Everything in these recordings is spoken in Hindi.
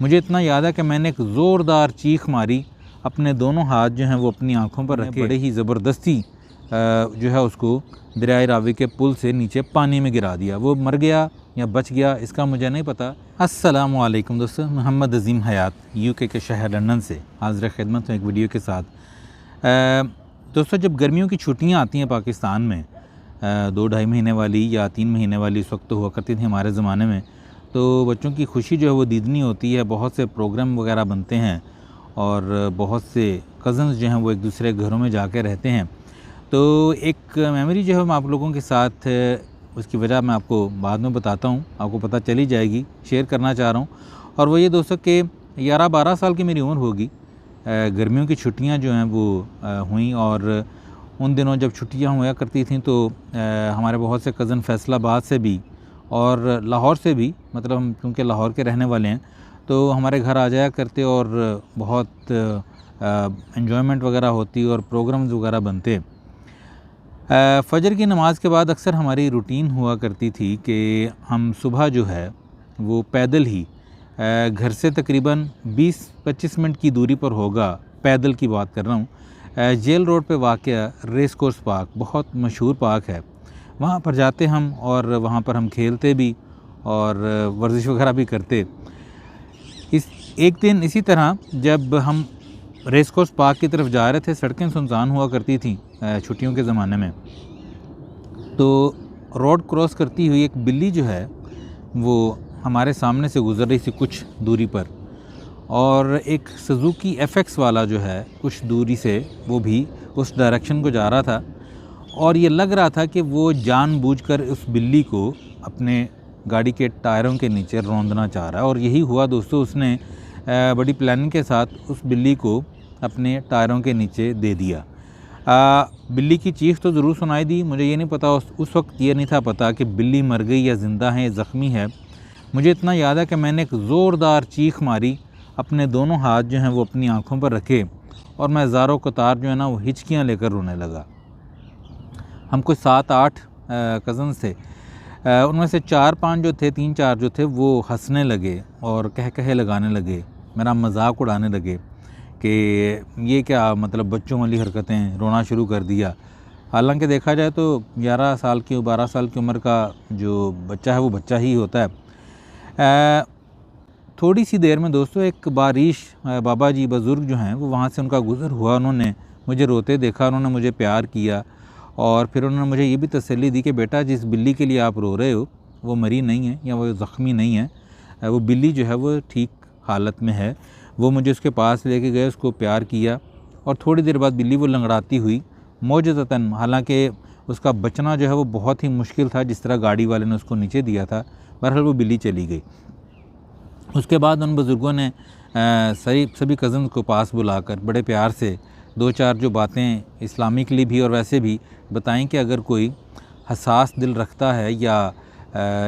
मुझे इतना याद है कि मैंने एक ज़ोरदार चीख मारी, अपने दोनों हाथ जो हैं वो अपनी आँखों पर रखे, बड़े ही ज़बरदस्ती जो है उसको दरियाए रावी के पुल से नीचे पानी में गिरा दिया। वो मर गया या बच गया इसका मुझे नहीं पता। अस्सलामु अलैकुम दोस्तों, मोहम्मद अज़ीम हयात यूके के शहर लंदन से हाज़िर खिदमत हूँ एक वीडियो के साथ। दोस्तों, जब गर्मियों की छुट्टियाँ आती हैं पाकिस्तान में 2-2.5 महीने वाली या 3 महीने वाली इस वक्त तो हुआ करती थी हमारे ज़माने में, तो बच्चों की खुशी जो है वो दीदनी होती है। बहुत से प्रोग्राम वगैरह बनते हैं और बहुत से कज़न्स जो हैं वो एक दूसरे घरों में जाके रहते हैं। तो एक मेमोरी जो है मैं आप लोगों के साथ, उसकी वजह मैं आपको बाद में बताता हूँ, आपको पता चली जाएगी, शेयर करना चाह रहा हूँ। और वो ये दोस्तों कि 11-12 साल की मेरी उम्र होगी, गर्मियों की छुट्टियाँ जो हैं वो हुई। और उन दिनों जब छुट्टियाँ हुआ करती थीं तो हमारे बहुत से कज़न फैसलाबाद से भी और लाहौर से भी, मतलब हम क्योंकि लाहौर के रहने वाले हैं तो हमारे घर आ जाया करते और बहुत एंजॉयमेंट वगैरह होती और प्रोग्राम्स वगैरह बनते। फ़जर की नमाज़ के बाद अक्सर हमारी रूटीन हुआ करती थी कि हम सुबह जो है वो पैदल ही घर से तकरीबन 20-25 मिनट की दूरी पर होगा, पैदल की बात कर रहा हूँ, जेल रोड पे वाक़या रेस कोर्स पार्क, बहुत मशहूर पार्क है, वहाँ पर जाते हम और वहाँ पर हम खेलते भी और वर्जिश वगैरह भी करते। एक दिन इसी तरह जब हम रेस कोर्स पार्क की तरफ जा रहे थे, सड़कें सुनसान हुआ करती थी छुट्टियों के ज़माने में, तो रोड क्रॉस करती हुई एक बिल्ली जो है वो हमारे सामने से गुज़र रही थी कुछ दूरी पर, और एक सुजुकी FX वाला जो है कुछ दूरी से वो भी उस डायरेक्शन को जा रहा था। और ये लग रहा था कि वो जानबूझकर उस बिल्ली को अपने गाड़ी के टायरों के नीचे रौंदना चाह रहा है। और यही हुआ दोस्तों, उसने बड़ी प्लानिंग के साथ उस बिल्ली को अपने टायरों के नीचे दे दिया। बिल्ली की चीख तो ज़रूर सुनाई दी, मुझे ये नहीं पता उस वक्त ये नहीं था पता कि बिल्ली मर गई या ज़िंदा है, ज़ख्मी है। मुझे इतना याद है कि मैंने एक ज़ोरदार चीख मारी, अपने दोनों हाथ जो हैं वो अपनी आँखों पर रखे और मैं ज़ारों कतार जो है ना वो हिचकियाँ लेकर रोने लगा। हम कुछ 7-8 कज़न्स थे, उनमें से 4-5 जो थे, 3-4 जो थे वो हंसने लगे और कहे लगाने लगे, मेरा मजाक उड़ाने लगे कि ये क्या मतलब बच्चों वाली हरकतें, रोना शुरू कर दिया। हालांकि देखा जाए तो 11 साल की 12 साल की उम्र का जो बच्चा है वो बच्चा ही होता है। थोड़ी सी देर में दोस्तों एक बारिश बाबा जी बुज़ुर्ग जो हैं वो वहाँ से उनका गुज़र हुआ, उन्होंने मुझे रोते देखा, उन्होंने मुझे प्यार किया और फिर उन्होंने मुझे ये भी तसल्ली दी कि बेटा जिस बिल्ली के लिए आप रो रहे हो वो मरी नहीं है या वो ज़ख्मी नहीं है, वो बिल्ली जो है वो ठीक हालत में है। वो मुझे उसके पास लेके गए, उसको प्यार किया और थोड़ी देर बाद बिल्ली वो लंगड़ाती हुई मौजज़तन, हालांकि उसका बचना जो है वो बहुत ही मुश्किल था, जिस तरह गाड़ी वाले ने उसको नीचे दिया था, बहरहाल वो बिल्ली चली गई। उसके बाद उन बुज़ुर्गों ने सभी कज़न को पास बुलाकर बड़े प्यार से 2-4 जो बातें इस्लामिकली भी और वैसे भी बताएं कि अगर कोई हसास दिल रखता है या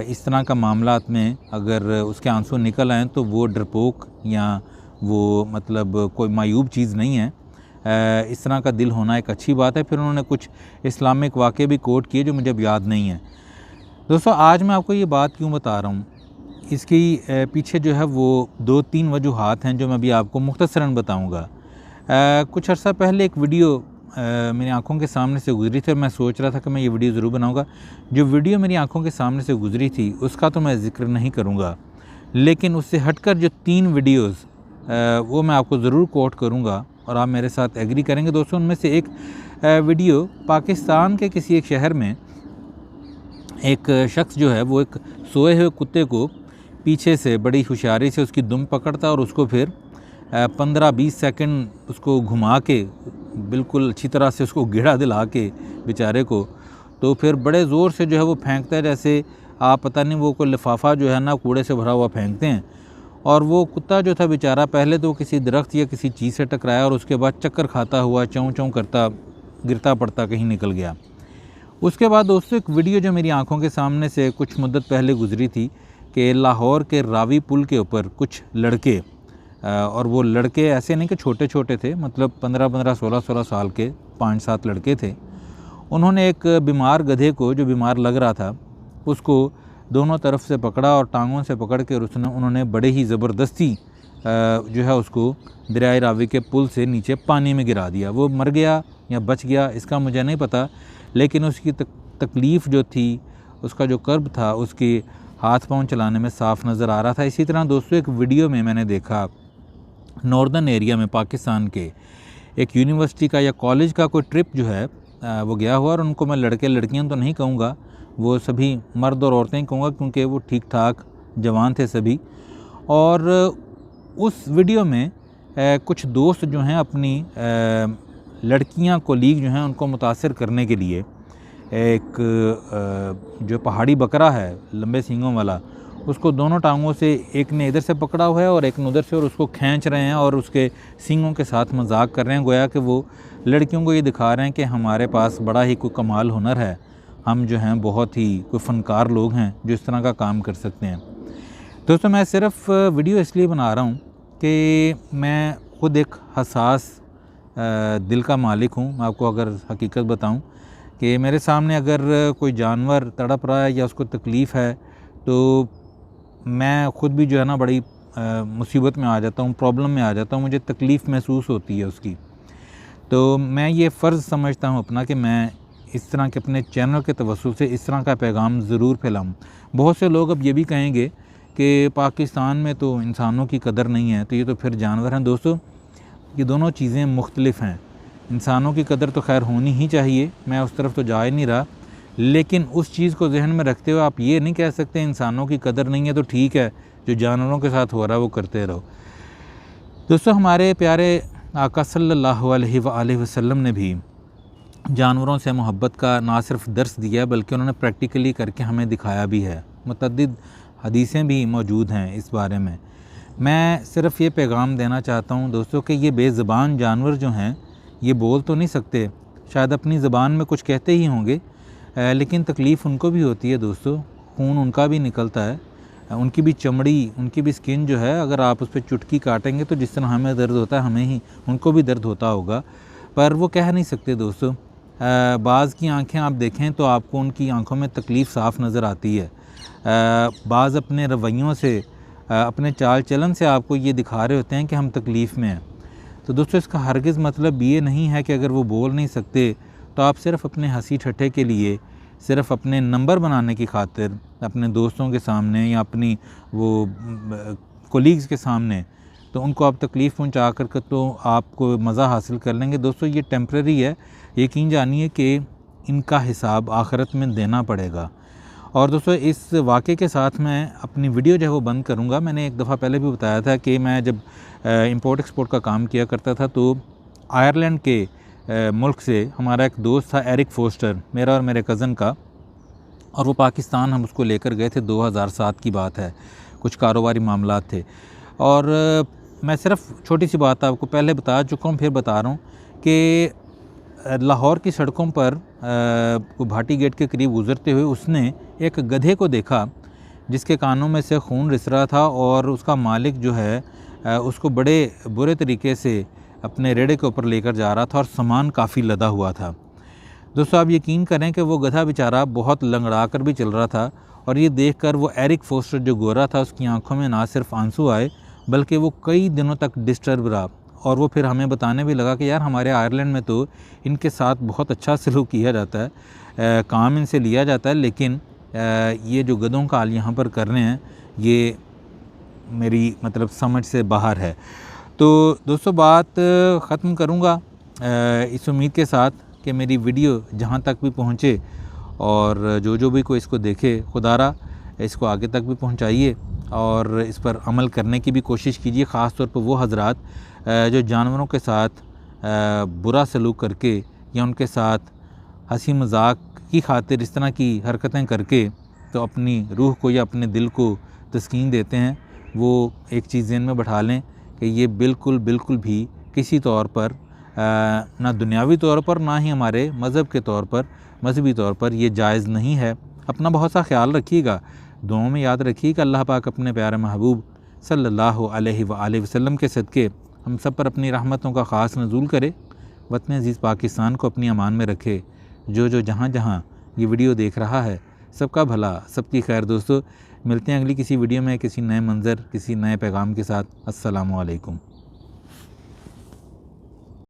इस तरह का मामलात में अगर उसके आंसू निकल आएँ तो वो डरपोक या वो मतलब कोई मायूब चीज़ नहीं है, इस तरह का दिल होना एक अच्छी बात है। फिर उन्होंने कुछ इस्लामिक वाक़े भी कोट किए जो मुझे अब याद नहीं है। दोस्तों, आज मैं आपको ये बात क्यों बता रहा हूँ, इसकी पीछे जो है वो 2-3 वजूहात हैं जो मैं अभी आपको मुख्तसरन बताऊँगा। कुछ अर्सा पहले एक वीडियो मेरी आंखों के सामने से गुज़री थी और मैं सोच रहा था कि मैं ये वीडियो ज़रूर बनाऊंगा। जो वीडियो मेरी आंखों के सामने से गुज़री थी उसका तो मैं ज़िक्र नहीं करूंगा, लेकिन उससे हटकर जो 3 वीडियोस वो मैं आपको ज़रूर कोट करूंगा और आप मेरे साथ एग्री करेंगे। दोस्तों, उनमें से एक वीडियो पाकिस्तान के किसी एक शहर में एक शख्स जो है वो एक सोए हुए कुत्ते को पीछे से बड़ी होशियारी से उसकी दुम पकड़ता और उसको फिर 15-20 सेकंड उसको घुमा के बिल्कुल अच्छी तरह से उसको गिरा दिला के बेचारे को, तो फिर बड़े ज़ोर से जो है वो फेंकता है, जैसे आप पता नहीं वो कोई लिफाफा जो है ना कूड़े से भरा हुआ फेंकते हैं। और वो कुत्ता जो था बेचारा पहले तो किसी दरख्त या किसी चीज़ से टकराया और उसके बाद चक्कर खाता हुआ चौं चौं करता गिरता पड़ता कहीं निकल गया। उसके बाद दोस्तों एक वीडियो जो मेरी आंखों के सामने से कुछ मुद्दत पहले गुजरी थी कि लाहौर के रावी पुल के ऊपर कुछ लड़के, और वो लड़के ऐसे नहीं कि छोटे छोटे थे, मतलब 15-15, 16-16 साल के 5-7 लड़के थे। उन्होंने एक बीमार गधे को, जो बीमार लग रहा था, उसको दोनों तरफ से पकड़ा और टांगों से पकड़ के उन्होंने बड़े ही ज़बरदस्ती जो है उसको दरियाए रावी के पुल से नीचे पानी में गिरा दिया। वो मर गया या बच गया इसका मुझे नहीं पता, लेकिन उसकी तकलीफ़ जो थी, उसका जो कर्ब था, उसके हाथ पांव चलाने में साफ़ नज़र आ रहा था। इसी तरह दोस्तों एक वीडियो में मैंने देखा नॉर्दर्न एरिया में पाकिस्तान के एक यूनिवर्सिटी का या कॉलेज का कोई ट्रिप जो है वो गया हुआ, और उनको मैं लड़के लड़कियां तो नहीं कहूँगा, वो सभी मर्द और औरतें ही कहूँगा क्योंकि वो ठीक ठाक जवान थे सभी। और उस वीडियो में कुछ दोस्त जो हैं अपनी लड़कियां कोलीग जो हैं उनको मुतासर करने के लिए एक जो पहाड़ी बकरा है लंबे सींगों वाला, उसको दोनों टांगों से एक ने इधर से पकड़ा हुआ है और एक ने उधर से, और उसको खींच रहे हैं और उसके सींगों के साथ मजाक कर रहे हैं, गोया कि वो लड़कियों को ये दिखा रहे हैं कि हमारे पास बड़ा ही कोई कमाल हुनर है, हम जो हैं बहुत ही कोई फ़नकार लोग हैं जो इस तरह का काम कर सकते हैं। दोस्तों मैं सिर्फ वीडियो इसलिए बना रहा हूँ कि मैं ख़ुद एक हसास दिल का मालिक हूँ। मैं आपको अगर हकीकत बताऊँ कि मेरे सामने अगर कोई जानवर तड़प रहा है या उसको तकलीफ़ है तो मैं ख़ुद भी जो है ना बड़ी मुसीबत में आ जाता हूँ, प्रॉब्लम में आ जाता हूँ, मुझे तकलीफ़ महसूस होती है उसकी। तो मैं ये फ़र्ज़ समझता हूँ अपना कि मैं इस तरह के अपने चैनल के तवस्सुल से इस तरह का पैगाम ज़रूर फैलाऊँ। बहुत से लोग अब ये भी कहेंगे कि पाकिस्तान में तो इंसानों की कदर नहीं है, तो ये तो फिर जानवर हैं। दोस्तों ये दोनों चीज़ें मुख्तलिफ़ हैं। इंसानों की कदर तो खैर होनी ही चाहिए, मैं उस तरफ तो जा ही नहीं रहा, लेकिन उस चीज़ को जहन में रखते हुए आप ये नहीं कह सकते इंसानों की कदर नहीं है तो ठीक है जो जानवरों के साथ हो रहा है वो करते रहो। दोस्तों हमारे प्यारे आका सल्लल्लाहु अलैहि वसल्लम ने भी जानवरों से मोहब्बत का ना सिर्फ दर्स दिया बल्कि उन्होंने प्रैक्टिकली करके हमें दिखाया भी है। मुतअद्दिद हदीसें भी मौजूद हैं इस बारे में। मैं सिर्फ ये पैगाम देना चाहता हूँ दोस्तों कि ये बेज़बान जानवर जो हैं ये बोल तो नहीं सकते, शायद अपनी ज़बान में कुछ कहते ही होंगे, लेकिन तकलीफ़ उनको भी होती है दोस्तों, खून उनका भी निकलता है, उनकी भी चमड़ी, उनकी भी स्किन जो है अगर आप उस पर चुटकी काटेंगे तो जिस तरह हमें दर्द होता है हमें ही उनको भी दर्द होता होगा, पर वो कह नहीं सकते दोस्तों। बाज़ की आंखें आप देखें तो आपको उनकी आंखों में तकलीफ़ साफ़ नज़र आती है। बाज़ अपने रवैयों से, अपने चाल चलन से आपको ये दिखा रहे होते हैं कि हम तकलीफ़ में हैं। तो दोस्तों इसका हरगिज़ मतलब ये नहीं है कि अगर वो बोल नहीं सकते तो आप सिर्फ अपने हंसी ठट्ठे के लिए, सिर्फ अपने नंबर बनाने की खातिर अपने दोस्तों के सामने या अपनी वो कोलीग्स के सामने तो उनको आप तकलीफ़ पहुंचा कर तो आपको मज़ा हासिल कर लेंगे। दोस्तों ये टेम्प्रेरी है, यकीन जानिए कि इनका हिसाब आखिरत में देना पड़ेगा। और दोस्तों इस वाक़े के साथ मैं अपनी वीडियो जो है वो बंद करूँगा। मैंने एक दफ़ा पहले भी बताया था कि मैं जब इंपोर्ट एक्सपोर्ट का काम किया करता था तो आयरलैंड के मुल्क से हमारा एक दोस्त था एरिक फोस्टर, मेरा और मेरे कज़न का, और वो पाकिस्तान हम उसको लेकर गए थे, 2007 की बात है, कुछ कारोबारी मामलात थे। और मैं सिर्फ छोटी सी बात आपको पहले बता चुका हूँ, फिर बता रहा हूँ कि लाहौर की सड़कों पर भाटी गेट के करीब गुज़रते हुए उसने एक गधे को देखा जिसके कानों में से खून रिस रहा था, और उसका मालिक जो है उसको बड़े बुरे तरीके से अपने रेड़े के ऊपर लेकर जा रहा था और सामान काफ़ी लदा हुआ था। दोस्तों आप यकीन करें कि वो गधा बेचारा बहुत लंगड़ा कर भी चल रहा था, और ये देखकर वो एरिक फोस्टर जो गोरा था उसकी आंखों में ना सिर्फ आंसू आए बल्कि वो कई दिनों तक डिस्टर्ब रहा। और वो फिर हमें बताने भी लगा कि यार हमारे आयरलैंड में तो इनके साथ बहुत अच्छा सलूक किया जाता है, काम इनसे लिया जाता है, लेकिन ये जो गधों का हाल यहाँ पर कर रहे हैं ये मेरी मतलब समझ से बाहर है। तो दोस्तों बात ख़त्म करूँगा इस उम्मीद के साथ कि मेरी वीडियो जहाँ तक भी पहुँचे और जो भी कोई इसको देखे, खुदारा इसको आगे तक भी पहुँचाइए और इस पर अमल करने की भी कोशिश कीजिए। ख़ास तौर पर वो हजरात जो जानवरों के साथ बुरा सलूक करके या उनके साथ हंसी मजाक की खातिर इस तरह की हरकतें करके तो अपनी रूह को या अपने दिल को तस्कीन देते हैं, वो एक चीज़ ज़हन में बैठा लें कि ये बिल्कुल भी किसी तौर पर ना दुनियावी तौर पर ना ही हमारे मज़हबी तौर पर ये जायज़ नहीं है। अपना बहुत सा ख्याल रखिएगा, दुआओं में याद रखिएगा। अल्लाह पाक अपने प्यारे महबूब सल्लल्लाहु अलैहि वसल्लम के सदक़े हम सब पर अपनी रहमतों का ख़ास नज़ूल करे। वतन अज़ीज़ पाकिस्तान को अपनी अमान में रखे। जो जहाँ ये वीडियो देख रहा है सबका भला, सबकी खैर। दोस्तों मिलते हैं अगली किसी वीडियो में किसी नए मंज़र किसी नए पैगाम के साथ। अस्सलामु अलैकुम।